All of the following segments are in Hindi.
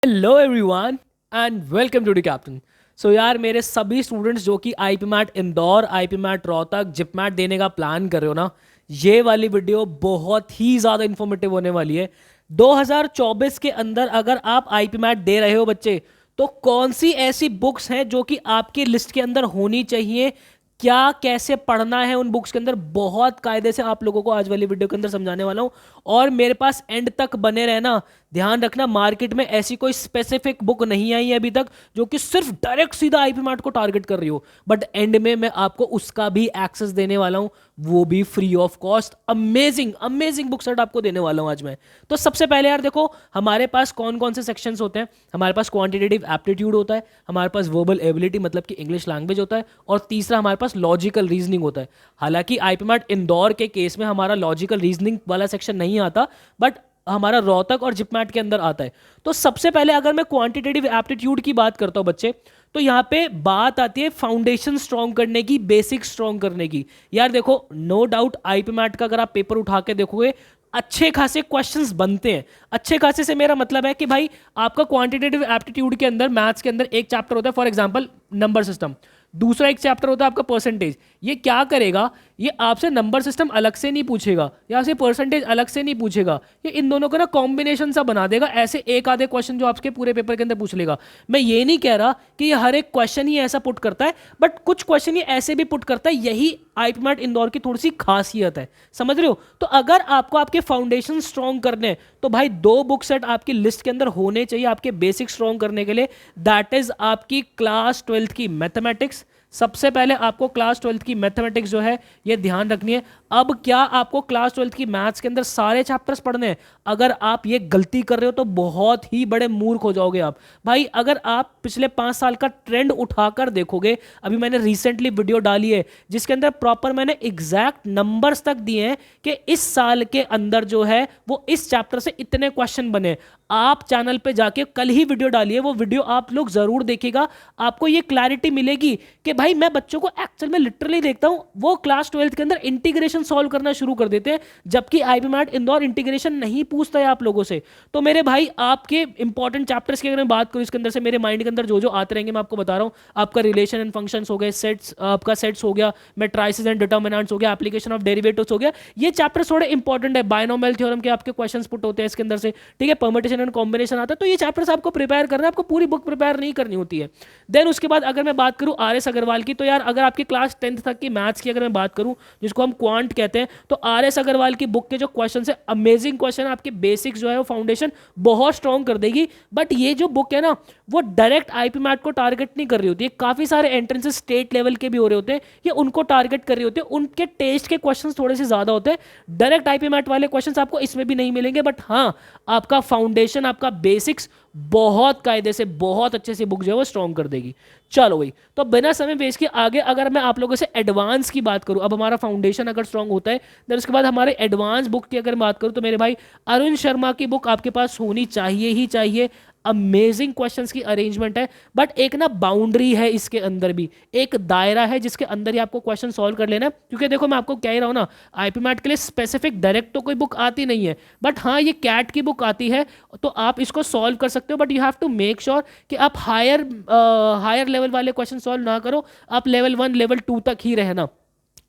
Hello everyone and welcome to the captain. So यार मेरे सभी स्टूडेंट्स जो कि IPMAT Indore, IPMAT Rohtak, JIPMAT देने का प्लान कर रहे हो ना, ये वाली वीडियो बहुत ही ज़्यादा इन्फॉर्मेटिव होने वाली है। 2024 के अंदर अगर आप आईपी मैट दे रहे हो बच्चे, तो कौन सी ऐसी बुक्स हैं जो कि आपकी लिस्ट के अंदर होनी चाहिए, क्या कैसे पढ़ना है उन बुक्स के अंदर, बहुत कायदे से आप लोगों को आज वाली वीडियो के अंदर समझाने वाला हूं। और मेरे पास एंड तक बने रहना। ध्यान रखना, मार्केट में ऐसी कोई स्पेसिफिक बुक नहीं आई है अभी तक जो कि सिर्फ डायरेक्ट सीधा आईपी मार्ट को टारगेट कर रही हो, बट एंड में मैं आपको उसका भी एक्सेस देने वाला हूं, वो भी free of cost. Amazing amazing book set आपको देने वाला हूं आज मैं। तो सबसे पहले यार देखो, हमारे पास कौन कौन से सेक्शंस होते हैं। हमारे पास क्वांटिटेटिव एप्टीट्यूड होता है, हमारे पास वर्बल एबिलिटी मतलब कि इंग्लिश लैंग्वेज होता है, और तीसरा हमारे पास लॉजिकल रीजनिंग होता है। हालांकि आईपी मार्ट इंदौर के केस में हमारा लॉजिकल रीजनिंग वाला सेक्शन नहीं आता, बट हमारा रोहतक और जिपमैट के अंदर आता है। तो सबसे पहले अगर मैं क्वांटिटेटिव एप्टीट्यूड की बात करता हूं बच्चे, तो यहां पे बात आती है फाउंडेशन स्ट्रॉन्ग करने की, बेसिक स्ट्रॉन्ग करने की। यार देखो, नो डाउट आईपी मैट का अगर आप पेपर उठा के देखोगे, अच्छे खासे क्वेश्चंस बनते हैं। अच्छे खासे से मेरा मतलब है कि भाई आपका क्वांटिटेटिव एप्टीट्यूड के अंदर, मैथ्स के अंदर एक चैप्टर होता है फॉर एग्जांपल नंबर सिस्टम, दूसरा एक चैप्टर होता है आपका परसेंटेज। ये क्या करेगा, ये आपसे नंबर सिस्टम अलग से नहीं पूछेगा या से परसेंटेज अलग से नहीं पूछेगा, ये इन दोनों का ना कॉम्बिनेशन सा बना देगा, ऐसे एक आधे क्वेश्चन जो आपके पूरे पेपर के अंदर पूछ लेगा। मैं ये नहीं कह रहा कि ये हर एक क्वेश्चन ही ऐसा पुट करता है, बट कुछ क्वेश्चन ये ऐसे भी पुट करता है। यही आईपी मैट इंदौर की थोड़ी सी खासियत है, समझ रहे हो। तो अगर आपको आपके फाउंडेशन स्ट्रॉन्ग करने हैं, तो भाई दो बुक सेट आपकी लिस्ट के अंदर होने चाहिए आपके बेसिक स्ट्रॉन्ग करने के लिए। दैट इज आपकी क्लास 12th की मैथमेटिक्स। सबसे पहले आपको क्लास 12th की मैथमेटिक्स जो है ये ध्यान रखनी है। अब क्या आपको क्लास 12th की मैथ्स के अंदर सारे चैप्टर्स पढ़ने हैं? अगर आप ये गलती कर रहे हो तो बहुत ही बड़े मूर्ख हो जाओगे आप। भाई अगर आप पिछले 5 साल का ट्रेंड उठाकर देखोगे, अभी मैंने रिसेंटली वीडियो डाली है जिसके अंदर प्रॉपर मैंने एग्जैक्ट नंबर्स तक दिए हैं कि इस साल के अंदर जो है वो इस चैप्टर से इतने क्वेश्चन बने। आप चैनल पे जाके कल ही वीडियो डालिए, वो वीडियो आप लोग जरूर देखिएगा। आपको ये क्लैरिटी मिलेगी कि भाई मैं बच्चों को एक्चुअल में लिटरली देखता हूं, वो क्लास 12th के अंदर इंटीग्रेशन सॉल्व करना शुरू कर देते हैं, जबकि आईपी मैट इंदौर इंटीग्रेशन नहीं पूछता है आप लोगों से। तो मेरे भाई आपके इंपॉर्टेंट चैप्टर्स की अगर मैं बात करूं, इसके अंदर से मेरे माइंड के अंदर जो जो आते रहेंगे मैं आपको बता रहा हूं। आपका रिलेशन एंड फंक्शंस हो गए, सेट्स, आपका सेट्स हो गया, मैट्रिसेस एंड डिटर्मिनेंट्स हो गया, एप्लीकेशन ऑफ डेरिवेटिव्स हो गया। ये चैप्टर थोड़े इंपॉर्टेंट है। बायनोमियल थ्योरम के आपके क्वेश्चंस पुट होते हैं इसके अंदर से, ठीक है। परम्यूटेशन एंड कॉम्बिनेशन आता है। तो ये चैप्टर्स आपको प्रिपेयर करना है, आपको पूरी बुक प्रिपेयर नहीं करनी होती है। देन उसके बाद अगर मैं बात करूं आर एस अग्रवाल की, तो यार अगर आपकी क्लास 10th तक की मैथ्स की अगर मैं बात करूं, जिसको हम क्वांट कहते हैं, तो आर एस अग्रवाल की बुक के जो क्वेश्चन है अमेजिंग क्वेश्चन, आपके बेसिक्स जो है वो फाउंडेशन बहुत स्ट्रॉन्ग कर देगी। बट ये जो बुक है ना, वो डायरेक्ट आईपी मैट को टारगेट नहीं कर रही होती है। काफी सारे एंट्रेंसेस स्टेट लेवल के भी हो रहे होते हैं, ये उनको टारगेट कर रही होती है। उनके टेस्ट के क्वेश्चंस थोड़े से ज्यादा होते हैं। डायरेक्ट आईपी मैट वाले क्वेश्चंस आपको इसमें भी नहीं मिलेंगे, बट हाँ आपका फाउंडेशन, आपका बेसिक्स बहुत कायदे से, बहुत अच्छे से बुक जो है वो स्ट्रॉन्ग कर देगी। चलो भाई, तो बिना समय वेस्ट के आगे अगर मैं आप लोगों से एडवांस की बात करूं, अब हमारा फाउंडेशन अगर स्ट्रॉन्ग होता है, देन उसके बाद हमारे एडवांस बुक की अगर बात करूं, तो मेरे भाई अरुण शर्मा की बुक आपके पास होनी चाहिए ही चाहिए। अमेजिंग क्वेश्चंस की अरेंजमेंट है, बट एक ना बाउंड्री है इसके अंदर भी, एक दायरा है जिसके अंदर ही आपको क्वेश्चन सॉल्व कर लेना है। क्योंकि देखो मैं आपको कह ही रहा हूं ना, आईपी मैट के लिए स्पेसिफिक डायरेक्ट तो कोई बुक आती नहीं है, बट हाँ ये कैट की बुक आती है, तो आप इसको सॉल्व कर सकते हो। But you have to make sure कि आप हायर लेवल वाले क्वेश्चन सॉल्व ना करो, आप लेवल 1 लेवल 2 तक ही रहना।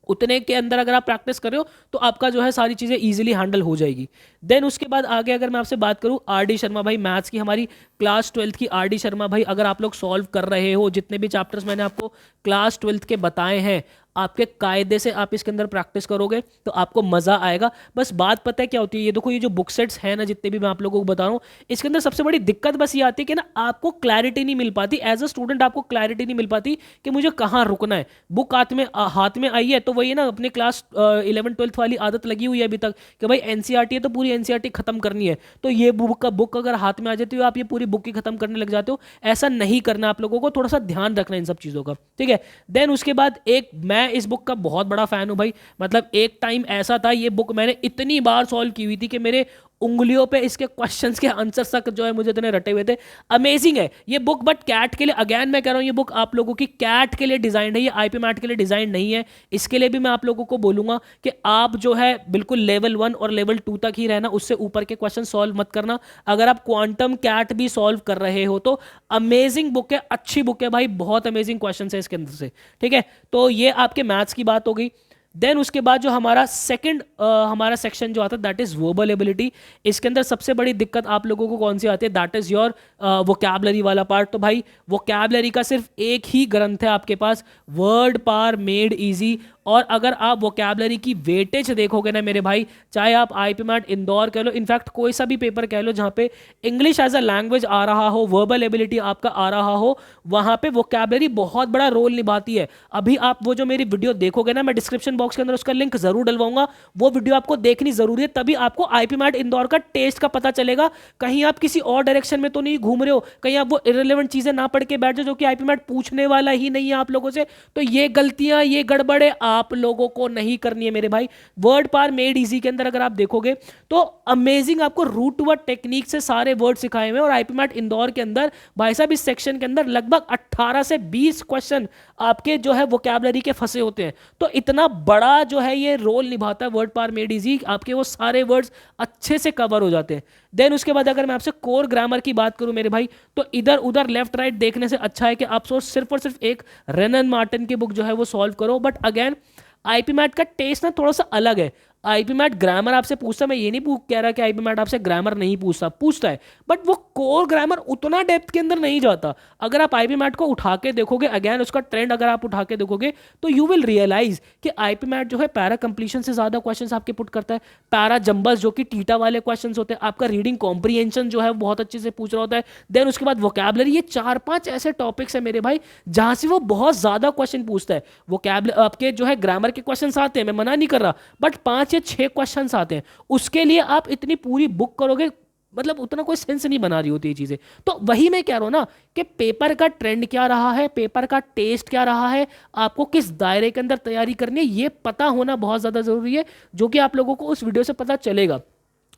उतने के अंदर अगर आप प्रैक्टिस कर रहे हो तो आपका जो है सारी चीज़ें इजीली हैंडल हो जाएगी। देन उसके बाद आगे अगर मैं आपसे बात करूं, आर डी शर्मा भाई, मैथ्स की हमारी क्लास 12th की आर डी शर्मा भाई, अगर आप लोग सॉल्व कर रहे हो, जितने भी चैप्टर्स मैंने आपको क्लास 12th के बताए हैं, आपके कायदे से आप इसके अंदर प्रैक्टिस करोगे तो आपको मजा आएगा। बस बात पता है क्या होती है, ये देखो ये जो बुक सेट्स है ना, जितने भी मैं आप लोगों को बता रहा हूँ, इसके अंदर सबसे बड़ी दिक्कत बस ये आती है कि ना आपको क्लैरिटी नहीं मिल पाती। एज अ स्टूडेंट आपको क्लैरिटी नहीं मिल पाती कि मुझे कहाँ रुकना है। बुक हाथ में आई है तो वही ना, अपने क्लास 11th 12th वाली आदत लगी हुई है अभी तक कि भाई एनसीईआरटी है तो पूरी एनसीईआरटी खत्म करनी है, तो ये बुक अगर हाथ में आ जाती है आप ये पूरी बुक ही खत्म करने लग जाते हो। ऐसा नहीं करना, आप लोगों को थोड़ा सा ध्यान रखना इन सब चीज़ों का, ठीक है। देन उसके बाद एक, मैं इस बुक का बहुत बड़ा फैन हूं भाई। मतलब एक टाइम ऐसा था, ये बुक मैंने इतनी बार सॉल्व की हुई थी कि मेरे उंगलियों पे इसके क्वेश्चंस के आंसर तक जो है मुझे इतने रटे हुए थे। अमेजिंग है ये बुक, बट कैट के लिए अगेन मैं कह रहा हूँ ये बुक आप लोगों की कैट के लिए डिजाइन है, ये आईपी मैट के लिए डिजाइन नहीं है। इसके लिए भी मैं आप लोगों को बोलूंगा कि आप जो है बिल्कुल लेवल 1 और लेवल 2 तक ही रहना, उससे ऊपर के क्वेश्चन सॉल्व मत करना। अगर आप क्वांटम कैट भी सॉल्व कर रहे हो तो अमेजिंग बुक है, अच्छी बुक है भाई, बहुत अमेजिंग क्वेश्चन है इसके अंदर से। ठीक है, तो ये आपके मैथ्स की बात हो गई। देन उसके बाद जो हमारा सेकंड हमारा सेक्शन जो आता है दैट इज वर्बल एबिलिटी। इसके अंदर सबसे बड़ी दिक्कत आप लोगों को कौन सी आती है, दैट इज योर वोकैबलरी वाला पार्ट। तो भाई वोकैबलरी का सिर्फ एक ही ग्रंथ है आपके पास, वर्ड पार मेड इजी। और अगर आप वोकैबलरी की वेटेज देखोगे ना मेरे भाई, चाहे आप आईपी मैट इंदौर कह लो, इनफैक्ट कोई सा भी पेपर कह लो जहाँ पे इंग्लिश एज अ लैंग्वेज आ रहा हो, वर्बल एबिलिटी आपका आ रहा हो, वहाँ पे वोकैबलरी बहुत बड़ा रोल निभाती है। अभी आप वो जो मेरी वीडियो देखोगे ना, मैं डिस्क्रिप्शन बॉक्स के अंदर उसका लिंक जरूर डलवाऊंगा, वो वीडियो आपको देखनी जरूरी है, तभी आपको आईपी मैट इंदौर का टेस्ट का पता चलेगा। कहीं आप किसी और डायरेक्शन में तो नहीं घूम रहे हो, कहीं आप वो इररिलेवेंट चीजें ना पढ़ के बैठ जाओ जो कि आईपी मैट पूछने वाला ही नहीं है आप लोगों से। तो ये गलतियां, ये गड़बड़े आप लोगों को नहीं करनी है मेरे भाई। वर्ड पार मेड इजी के अंदर अगर आप देखोगे तो अमेजिंग आपको रूट टू वर्ड टेक्निक से सारे वर्ड सिखाए हुए हैं। और आईपी मैट इंदौर के अंदर भाई साहब इस सेक्शन के अंदर लगभग 18 से 20 क्वेश्चन आपके जो है वोकैबलरी के फंसे होते हैं। तो इतना बड़ा जो है ये रोल निभाता है वर्ड पार मेड इजी, आपके वो सारे वर्ड्स अच्छे से कवर हो जाते हैं। देन उसके बाद अगर मैं आपसे कोर ग्रामर की बात करूं मेरे भाई, तो इधर उधर लेफ्ट राइट देखने से अच्छा है कि आप सिर्फ और सिर्फ एक रेनन मार्टिन की बुक जो है वो सॉल्व करो। बट अगेन आईपी मैट का टेस्ट ना थोड़ा सा अलग है। आईपी मैट ग्रामर आपसे पूछता, मैं ये नहीं कह रहा कि आईपी मैट आपसे ग्रामर नहीं पूछता है, बट वो कोर ग्रामर उतना डेप्थ के अंदर नहीं जाता। अगर आप आईपी मैट को उठा के देखोगे, अगेन उसका ट्रेंड अगर आप उठा के देखोगे, तो यू विल रियलाइज कि आईपी मैट जो है पैरा कंप्लीशन से ज्यादा क्वेश्चंस आपके पुट करता है। पैरा जंबल्स जो कि टीटा वाले क्वेश्चंस होते हैं, आपका रीडिंग कॉम्प्रीहेंशन जो है बहुत अच्छे से पूछ रहा होता है। देन उसके बाद वोकैबलरी, ये 4-5 ऐसे टॉपिक्स है मेरे भाई जहां से वो बहुत ज्यादा क्वेश्चन पूछता है। वोकैबलरी आपके जो है ग्रामर के क्वेश्चन आते हैं, मैं मना नहीं कर रहा, बट 5 या 6 क्वेश्चन आते हैं, उसके लिए आप इतनी पूरी बुक करोगे, मतलब उतना कोई सेंस नहीं बना रही होती ये चीजें। तो वही मैं कह रहा हूं ना कि पेपर का ट्रेंड क्या रहा है, पेपर का टेस्ट क्या रहा है, आपको किस दायरे के अंदर तैयारी करनी है, ये पता होना बहुत ज्यादा जरूरी है, जो कि आप लोगों को उस वीडियो से पता चलेगा।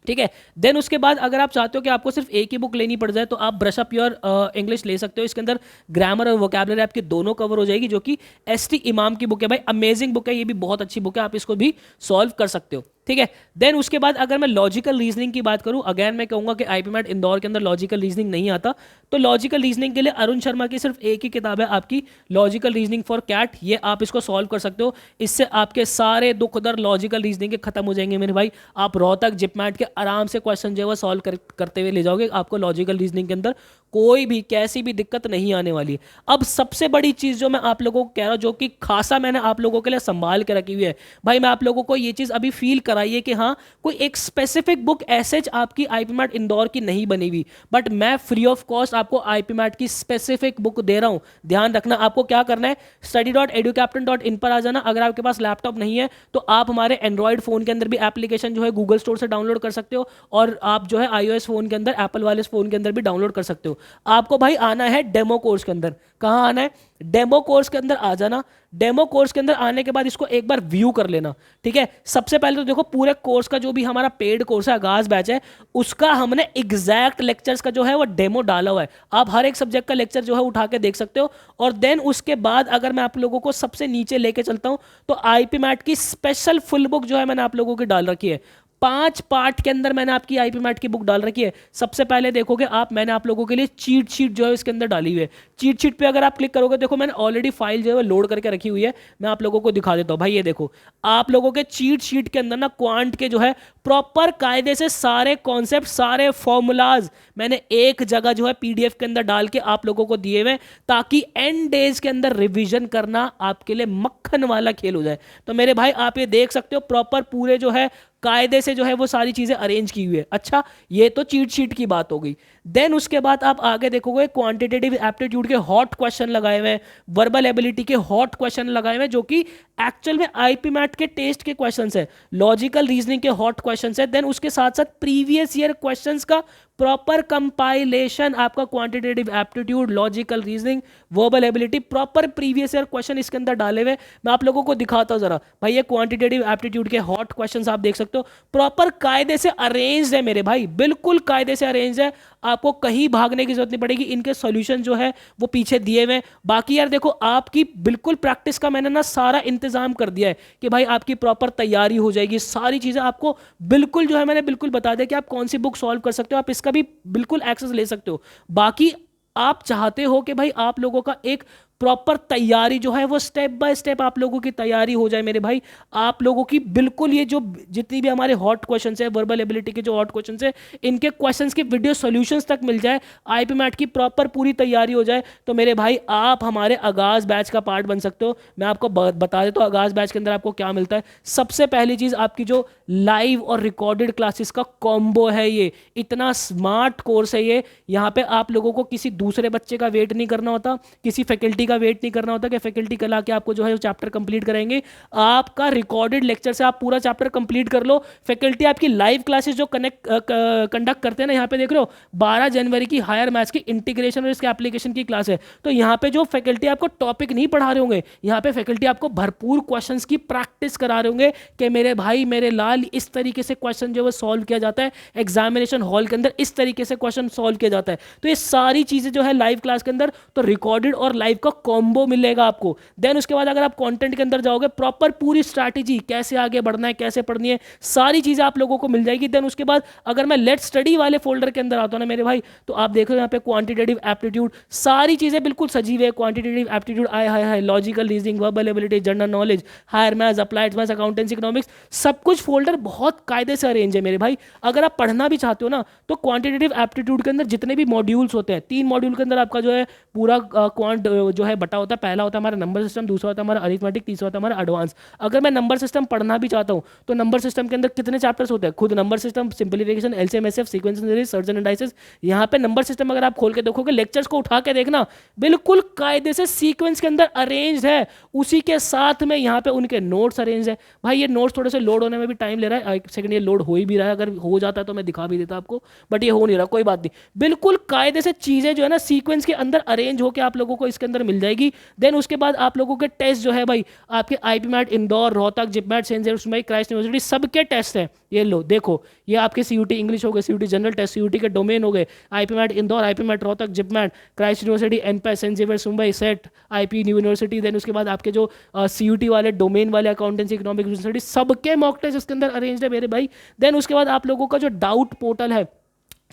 ठीक है, देन उसके बाद अगर आप चाहते हो कि आपको सिर्फ एक ही बुक लेनी पड़ जाए, तो आप ब्रश अप योर इंग्लिश ले सकते हो। इसके अंदर ग्रामर और वोकैबलरी आपकी दोनों कवर हो जाएगी, जो कि एसटी इमाम की बुक है भाई, अमेजिंग बुक है, ये भी बहुत अच्छी बुक है, आप इसको भी सॉल्व कर सकते हो। ठीक है, देन उसके बाद अगर मैं लॉजिकल रीजनिंग की बात करूं, अगेन मैं कहूंगा कि आईपी मैट इंदौर के अंदर लॉजिकल रीजनिंग नहीं आता। तो लॉजिकल रीजनिंग के लिए अरुण शर्मा की सिर्फ एक ही किताब है आपकी, लॉजिकल रीजनिंग फॉर कैट, ये आप इसको सॉल्व कर सकते हो। इससे आपके सारे दुख दर्द लॉजिकल रीजनिंग के खत्म हो जाएंगे मेरे भाई। आप रोहतक जिपमैट के आराम से क्वेश्चन जो है वो सॉल्व करते हुए ले जाओगे, आपको लॉजिकल रीजनिंग के अंदर कोई भी कैसी भी दिक्कत नहीं आने वाली। अब सबसे बड़ी चीज जो मैं आप लोगों को कह रहा हूं, जो कि खासा मैंने आप लोगों के लिए संभाल के रखी हुई है भाई, मैं आप लोगों को ये चीज अभी फील कराइए कि हाँ कोई एक स्पेसिफिक बुक ऐसे आपकी आईपी मैट इंदौर की नहीं बनी हुई, बट मैं फ्री ऑफ कॉस्ट आपको आईपी मैट की स्पेसिफिक बुक दे रहा हूं। ध्यान रखना, आपको क्या करना है, study.educaptain.in पर आ जाना। अगर आपके पास लैपटॉप नहीं है तो आप हमारे एंड्रॉइड फोन के अंदर भी एप्लीकेशन जो है गूगल स्टोर से डाउनलोड कर सकते हो, और आप जो है iOS फोन के अंदर, एप्पल वाले फोन के अंदर भी डाउनलोड कर सकते हो। आपको भाई आना है डेमो कोर्स के अंदर। कहां आना है, डेमो कोर्स के अंदर आ जाना। डेमो कोर्स के अंदर आने के बाद इसको एक बार व्यू कर लेना। ठीक है, सबसे पहले तो देखो पूरे कोर्स का जो भी हमारा पेड कोर्स है, आगाज बैच है, उसका हमने एग्जैक्ट लेक्चर्स का जो है वो डेमो डाला हुआ है। आप हर एक सब्जेक्ट का लेक्चर जो है उठा के देख सकते हो। और देन उसके बाद अगर मैं आप लोगों को सबसे नीचे लेके चलता हूं, तो आईपी मैट की स्पेशल फुल बुक जो है मैंने आप लोगों की डाल रखी है। 5 पार्ट के अंदर मैंने आपकी आईपी मैट की बुक डाल रखी है। सबसे पहले देखोगे आप, मैंने आप लोगों के लिए चीट शीट जो है इसके अंदर डाली हुई है। चीट शीट पे अगर आप क्लिक करोगे, देखो मैंने ऑलरेडी फाइल जो है लोड करके रखी हुई है, मैं आप लोगों को दिखा देता हूं भाई। ये देखो आप लोगों के चीट शीट के अंदर ना क्वांट के जो है प्रॉपर कायदे से सारे कॉन्सेप्ट, सारे फॉर्मूलाज मैंने एक जगह जो है पीडीएफ के अंदर डाल के आप लोगों को दिए हुए, ताकि एंड डेज के अंदर रिवीजन करना आपके लिए मक्खन वाला खेल हो जाए। तो मेरे भाई आप ये देख सकते हो प्रॉपर पूरे जो है कायदे से जो है वो सारी चीजें अरेंज की हुई है। अच्छा, ये तो चीट शीट की बात हो गई। देन उसके बाद आप आगे देखोगे क्वांटिटेटिव एप्टीट्यूड के हॉट क्वेश्चन लगाए हुए हैं, वर्बल एबिलिटी के हॉट क्वेश्चन लगाए हुए हैं, जो कि एक्चुअल में आईपी मैट के टेस्ट के क्वेश्चंस है। लॉजिकल रीजनिंग के हॉट क्वेश्चंस है। देन उसके साथ साथ प्रीवियस ईयर क्वेश्चंस का प्रॉपर कंपाइलेशन, आपका quantitative aptitude, logical reasoning, verbal ability, proper previous year question इसके अंदर डाले हुए। मैं आप लोगों को दिखाता हूं जरा भाई, ये क्वांटिटेटिव एप्टीट्यूड के हॉट क्वेश्चंस आप देख सकते हो, प्रॉपर कायदे से अरेंज है मेरे भाई, बिल्कुल कायदे से अरेंज है, आपको कहीं भागने की जरूरत नहीं पड़ेगी, इनके सॉल्यूशन जो है वो पीछे दिए हुए। बाकी यार देखो, आपकी बिल्कुल प्रैक्टिस का मैंने ना सारा इंतजाम कर दिया है कि भाई आपकी प्रॉपर तैयारी हो जाएगी, सारी चीजें आपको बिल्कुल जो है मैंने बिल्कुल बता दिया कि आप कौन सी बुक सॉल्व कर सकते हो, आप इसका भी बिल्कुल एक्सेस ले सकते हो। बाकी आप चाहते हो कि भाई आप लोगों का एक प्रॉपर तैयारी जो है वो स्टेप बाय स्टेप आप लोगों की तैयारी हो जाए मेरे भाई, आप लोगों की बिल्कुल ये जो जितनी भी हमारे हॉट क्वेश्चंस है, वर्बल एबिलिटी के जो हॉट क्वेश्चंस है, इनके क्वेश्चंस के वीडियो सॉल्यूशंस तक मिल जाए, आईपी मैट की प्रॉपर पूरी तैयारी हो जाए, तो मेरे भाई आप हमारे आगाज बैच का पार्ट बन सकते हो। मैं आपको बता देता हूँ आगाज बैच के अंदर आपको क्या मिलता है। सबसे पहली चीज, आपकी जो लाइव और रिकॉर्डेड क्लासेस का कॉम्बो है, ये इतना स्मार्ट कोर्स है ये, यहाँ पे आप लोगों को किसी दूसरे बच्चे का वेट नहीं करना होता, किसी फैकल्टी का वेट नहीं करना होता कि फैकल्टी कल आके आपको जो है चैप्टर कंप्लीट कराएंगे। आपका रिकॉर्डेड लेक्चर से आप पूरा चैप्टर कंप्लीट कर लो। फैकल्टी आपकी लाइव क्लासेस जो कंडक्ट करते हैं ना, यहाँ पे देख रहे हो 12 जनवरी की हायर मैथ्स की इंटीग्रेशन और इसके एप्लीकेशन की क्लास है। तो यहाँ पे जो फैकल्टी आपको टॉपिक नहीं पढ़ा रहे होंगे, यहाँ पे फैकल्टी आपको भरपूर क्वेश्चंस की प्रैक्टिस करा रहे होंगे कि मेरे भाई मेरे लाल इस तरीके से क्वेश्चन जो है सॉल्व किया जाता है, एग्जामिनेशन हॉल के अंदर इस तरीके से क्वेश्चन सॉल्व किया जाता है। तो ये सारी चीजें जो है लाइव क्लास के अंदर, तो रिकॉर्डेड और लाइव का कॉम्बो मिलेगा आपको। देन उसके बाद अगर आप कंटेंट के अंदर जाओगे, प्रॉपर पूरी स्ट्रैटेजी कैसे आगे बढ़ना है, कैसे पढ़नी है, सारी चीजें आप लोगों को मिल जाएगी। देन उसके बाद अगर मैं लेट स्टडी वाले फोल्डर के अंदर आता हूं ना मेरे भाई, तो आप देखो यहाँ पे क्वांटिटेटिव एप्टीट्यूड, सारी चीजें बिल्कुल सजी हुई है। क्वांटिटेटिव एप्टीट्यूड आय हाय हाय, logical reasoning, verbal ability, general knowledge, higher maths, applied maths, accountancy, economics, सब कुछ फोल्डर बहुत कायदे से अरेंज है मेरे भाई। अगर आप पढ़ना भी चाहते हो ना, तो क्वांटिटेटिव एप्टीट्यूड के अंदर जितने भी मॉड्यूल्स होते हैं, 3 मॉड्यूल के अंदर आपका जो है पूरा क्वांट जो है बटा होता है। पहला होता है हमारा नंबर सिस्टम, दूसरा होता है हमारा अरिथमेटिक, तीसरा होता है हमारा एडवांस। अगर मैं नंबर सिस्टम पढ़ना भी चाहता हूं, तो नंबर सिस्टम के अंदर कितने चैप्टर्स होते हैं, खुद number system, simplification, LCM HCF, sequence analysis, surds and indices. यहाँ पे नंबर सिस्टम अगर आप खोल के देखोगे, लेक्चर्स को उठा के देखना, बिल्कुल कायदे से सीक्वेंस के अंदर अरेंज है। उसी के साथ में यहाँ पे उनके नोट्स अरेंज है। भाई ये नोट्स थोड़े से लोड होने में भी टाइम ले रहा है, एक सेकंड ये लोड हो ही भी रहा है, अगर हो जाता है तो मैं दिखा भी देता आपको, बट ये हो नहीं रहा, कोई बात नहीं। बिल्कुल कायदे से चीजें जो है ना सीक्वेंस के अंदर अरेंज होकर आप लोगों को इसके अंदर मिल जाएगी। देन उसके बाद आप लोगों के टेस्ट जो है भाई, आपके IPMAT Indore, Rohtak, JIPMAT, Saint James भाई, क्राइस्ट यूनिवर्सिटी, सबके टेस्ट हैं। ये लो देखो, ये आपके सीयूटी इंग्लिश हो गए, सीयूटी जनरल टेस्ट, सीयूटी के डोमेन हो गए, IPMAT Indore, IPMAT Rohtak, JIPMAT, Christ University, NPS, Saint Xavier's Mumbai, SET, IP University. Then उसके बाद आपके जो सीयूटी वाले डोमेन वाले अकाउंटेंसी, इकोनॉमिक यूनिवर्सिटी, सबके मॉक टेस्ट इसके अंदर अरेंज है मेरे भाई। देन उसके बाद आप लोगों का जो डाउट पोर्टल है,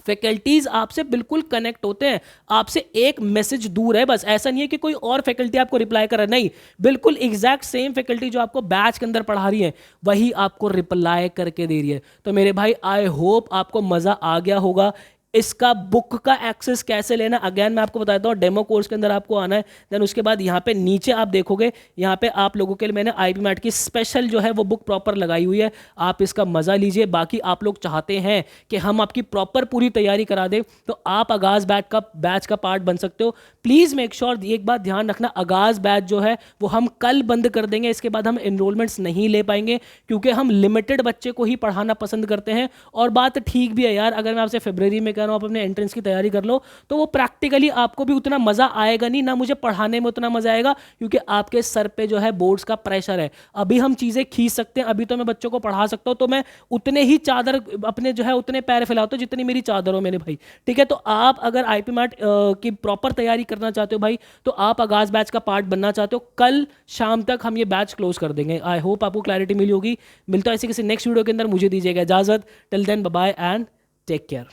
फैकल्टीज आपसे बिल्कुल कनेक्ट होते हैं, आपसे एक मैसेज दूर है बस। ऐसा नहीं है कि कोई और फैकल्टी आपको रिप्लाई कर रहा है, नहीं, बिल्कुल एग्जैक्ट सेम फैकल्टी जो आपको बैच के अंदर पढ़ा रही है, वही आपको रिप्लाई करके दे रही है। तो मेरे भाई आई होप आपको मजा आ गया होगा। इसका बुक का एक्सेस कैसे लेना, अगेन मैं आपको बताता हूँ, डेमो कोर्स के अंदर आपको आना है। देन उसके बाद यहाँ पे नीचे आप देखोगे, यहाँ पे आप लोगों के लिए मैंने आईपी मैट की स्पेशल जो है वो बुक प्रॉपर लगाई हुई है, आप इसका मजा लीजिए। बाकी आप लोग चाहते हैं कि हम आपकी प्रॉपर पूरी तैयारी करा दें, तो आप आगाज बैच का पार्ट बन सकते हो। प्लीज मेक श्योर, एक बात ध्यान रखना, आगाज बैच जो है वो हम कल बंद कर देंगे, इसके बाद हम एनरोलमेंट्स नहीं ले पाएंगे, क्योंकि हम लिमिटेड बच्चे को ही पढ़ाना पसंद करते हैं। और बात ठीक भी है यार, अगर मैं आपसे फरवरी में आप अपने एंट्रेंस की तैयारी कर लो, तो वो प्रैक्टिकली आपको भी उतना मजा आएगा नहीं, ना मुझे पढ़ाने में उतना मजा आएगा, क्योंकि आपके सर पे जो है बोर्ड्स का प्रेशर है। अभी हम चीजें खींच सकते हैं, अभी तो मैं बच्चों को पढ़ा सकता हूं, तो मैं उतने ही चादर अपने जो है उतने पैर फैलाता हूं जितनी मेरी चादर हो मेरे भाई, ठीक है। तो आप अगर आईपी मैट की प्रॉपर तैयारी करना चाहते हो भाई, तो आप आगाज बैच का पार्ट बनना चाहते हो, कल शाम तक हम ये बैच क्लोज कर देंगे। आई होप आपको क्लैरिटी मिली होगी। मिलता है ऐसे किसी नेक्स्ट वीडियो के अंदर, मुझे दीजिएगा इजाजत। Till then bye bye and take care.